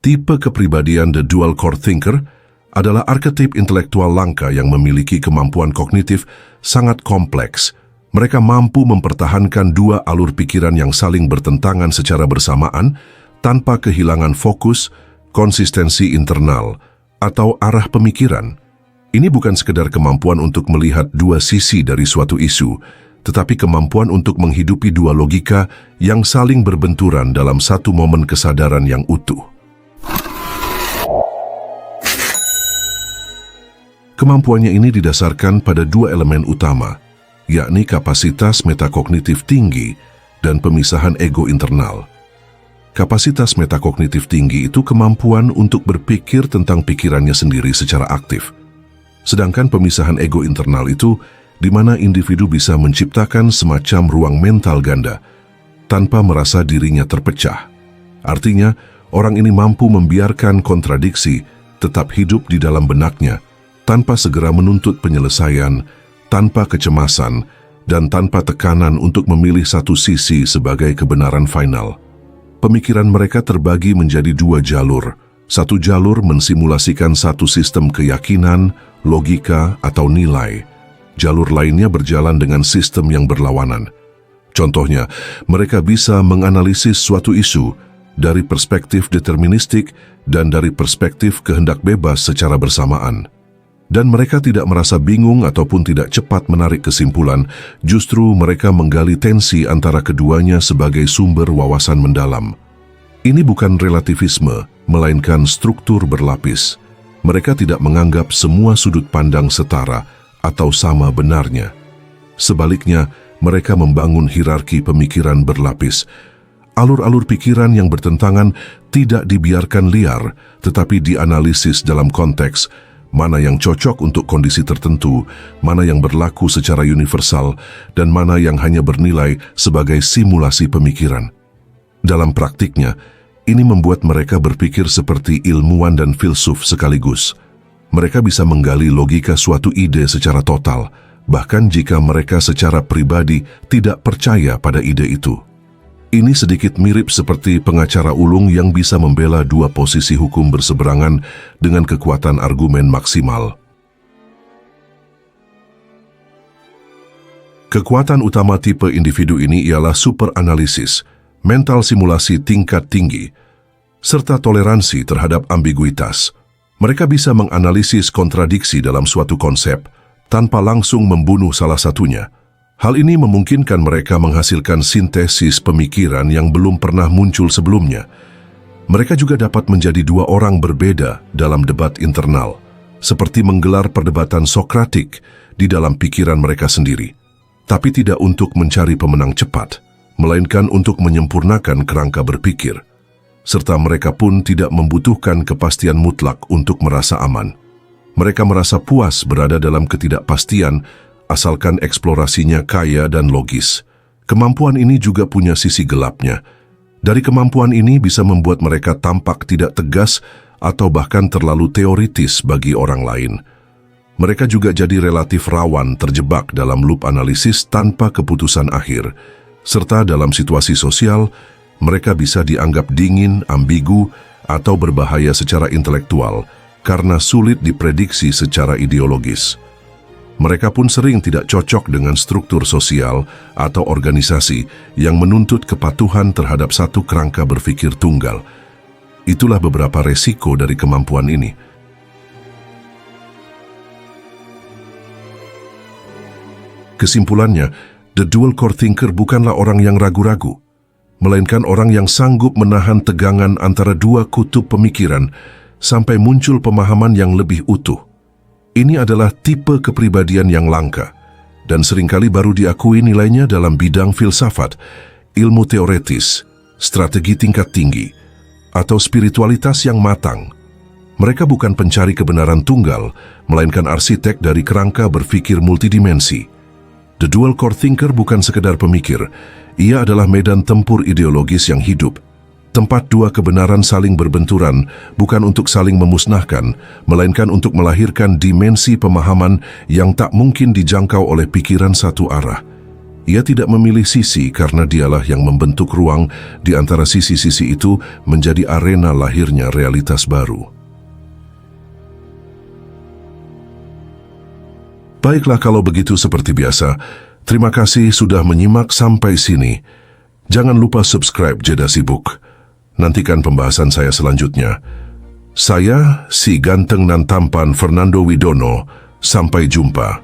Tipe kepribadian The Dual Core Thinker adalah arketip intelektual langka yang memiliki kemampuan kognitif sangat kompleks. Mereka mampu mempertahankan dua alur pikiran yang saling bertentangan secara bersamaan tanpa kehilangan fokus, konsistensi internal, atau arah pemikiran. Ini bukan sekedar kemampuan untuk melihat dua sisi dari suatu isu, tetapi kemampuan untuk menghidupi dua logika yang saling berbenturan dalam satu momen kesadaran yang utuh. Kemampuannya ini didasarkan pada dua elemen utama, yakni kapasitas metakognitif tinggi dan pemisahan ego internal. Kapasitas metakognitif tinggi itu kemampuan untuk berpikir tentang pikirannya sendiri secara aktif. Sedangkan pemisahan ego internal itu di mana individu bisa menciptakan semacam ruang mental ganda tanpa merasa dirinya terpecah. Artinya, orang ini mampu membiarkan kontradiksi tetap hidup di dalam benaknya tanpa segera menuntut penyelesaian, tanpa kecemasan, dan tanpa tekanan untuk memilih satu sisi sebagai kebenaran final. Pemikiran mereka terbagi menjadi dua jalur. Satu jalur mensimulasikan satu sistem keyakinan, logika, atau nilai. Jalur lainnya berjalan dengan sistem yang berlawanan. Contohnya, mereka bisa menganalisis suatu isu dari perspektif deterministik dan dari perspektif kehendak bebas secara bersamaan. Dan mereka tidak merasa bingung ataupun tidak cepat menarik kesimpulan, justru mereka menggali tensi antara keduanya sebagai sumber wawasan mendalam. Ini bukan relativisme, melainkan struktur berlapis. Mereka tidak menganggap semua sudut pandang setara atau sama benarnya. Sebaliknya, mereka membangun hierarki pemikiran berlapis. Alur-alur pikiran yang bertentangan tidak dibiarkan liar, tetapi dianalisis dalam konteks mana yang cocok untuk kondisi tertentu, mana yang berlaku secara universal, dan mana yang hanya bernilai sebagai simulasi pemikiran. Dalam praktiknya, ini membuat mereka berpikir seperti ilmuwan dan filsuf sekaligus. Mereka bisa menggali logika suatu ide secara total, bahkan jika mereka secara pribadi tidak percaya pada ide itu. Ini sedikit mirip seperti pengacara ulung yang bisa membela dua posisi hukum berseberangan dengan kekuatan argumen maksimal. Kekuatan utama tipe individu ini ialah superanalisis, mental simulasi tingkat tinggi, serta toleransi terhadap ambiguitas. Mereka bisa menganalisis kontradiksi dalam suatu konsep tanpa langsung membunuh salah satunya. Hal ini memungkinkan mereka menghasilkan sintesis pemikiran yang belum pernah muncul sebelumnya. Mereka juga dapat menjadi dua orang berbeda dalam debat internal, seperti menggelar perdebatan Sokratik di dalam pikiran mereka sendiri, tapi tidak untuk mencari pemenang cepat, melainkan untuk menyempurnakan kerangka berpikir. Serta mereka pun tidak membutuhkan kepastian mutlak untuk merasa aman. Mereka merasa puas berada dalam ketidakpastian, asalkan eksplorasinya kaya dan logis. Kemampuan ini juga punya sisi gelapnya. Dari kemampuan ini bisa membuat mereka tampak tidak tegas atau bahkan terlalu teoritis bagi orang lain. Mereka juga jadi relatif rawan terjebak dalam loop analisis tanpa keputusan akhir. Serta dalam situasi sosial, mereka bisa dianggap dingin, ambigu, atau berbahaya secara intelektual karena sulit diprediksi secara ideologis. Mereka pun sering tidak cocok dengan struktur sosial atau organisasi yang menuntut kepatuhan terhadap satu kerangka berpikir tunggal. Itulah beberapa resiko dari kemampuan ini. Kesimpulannya, The Dual Core Thinker bukanlah orang yang ragu-ragu, melainkan orang yang sanggup menahan tegangan antara dua kutub pemikiran sampai muncul pemahaman yang lebih utuh. Ini adalah tipe kepribadian yang langka dan seringkali baru diakui nilainya dalam bidang filsafat, ilmu teoretis, strategi tingkat tinggi, atau spiritualitas yang matang. Mereka bukan pencari kebenaran tunggal, melainkan arsitek dari kerangka berpikir multidimensi. The Dual Core Thinker bukan sekedar pemikir, ia adalah medan tempur ideologis yang hidup. Tempat dua kebenaran saling berbenturan bukan untuk saling memusnahkan, melainkan untuk melahirkan dimensi pemahaman yang tak mungkin dijangkau oleh pikiran satu arah. Ia tidak memilih sisi karena dialah yang membentuk ruang di antara sisi-sisi itu menjadi arena lahirnya realitas baru. Baiklah kalau begitu seperti biasa, terima kasih sudah menyimak sampai sini. Jangan lupa subscribe Jeda Sibuk. Nantikan pembahasan saya selanjutnya. Saya, si ganteng nan tampan Fernando Widono. Sampai jumpa.